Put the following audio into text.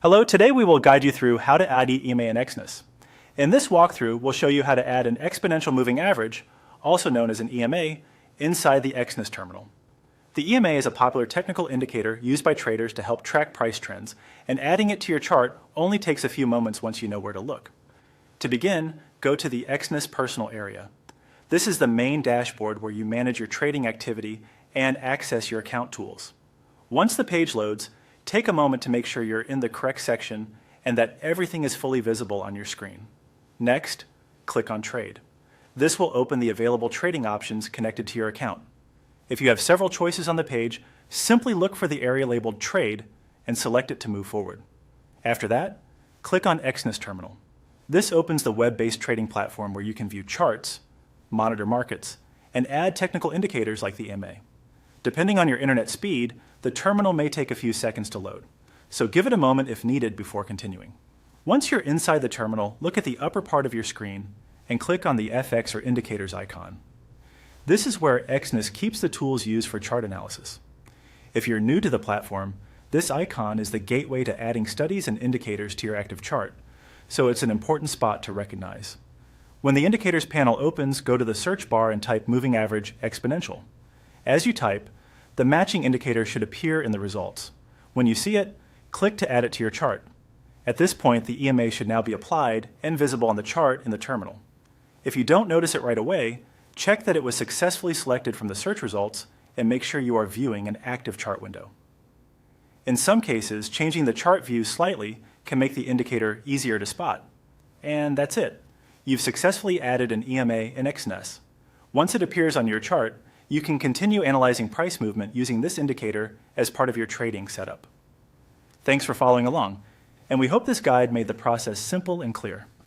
Hello, today we will guide you through how to add EMA in Exness. In this walkthrough, we'll show you how to add an exponential moving average, also known as an EMA, inside the Exness terminal. The EMA is a popular technical indicator used by traders to help track price trends, and adding it to your chart only takes a few moments once you know where to look. To begin, go to the Exness personal area. This is the main dashboard where you manage your trading activity and access your account tools. Once the page loads, take a moment to make sure you're in the correct section and that everything is fully visible on your screen. Next, click on Trade. This will open the available trading options connected to your account. If you have several choices on the page, simply look for the area labeled Trade and select it to move forward. After that, click on Exness Terminal. This opens the web-based trading platform where you can view charts, monitor markets, and add technical indicators like the EMA. Depending on your internet speed, the terminal may take a few seconds to load, so give it a moment if needed before continuing. Once you're inside the terminal, look at the upper part of your screen and click on the FX or indicators icon. This is where Exness keeps the tools used for chart analysis. If you're new to the platform, this icon is the gateway to adding studies and indicators to your active chart, so it's an important spot to recognize. When the Indicators panel opens, go to the search bar and type Moving Average Exponential. As you type, the matching indicator should appear in the results. When you see it, click to add it to your chart. At this point, the EMA should now be applied and visible on the chart in the terminal. If you don't notice it right away, check that it was successfully selected from the search results and make sure you are viewing an active chart window. In some cases, changing the chart view slightly can make the indicator easier to spot. And that's it. You've successfully added an EMA in Exness. Once it appears on your chart, you can continue analyzing price movement using this indicator as part of your trading setup. Thanks for following along, and we hope this guide made the process simple and clear.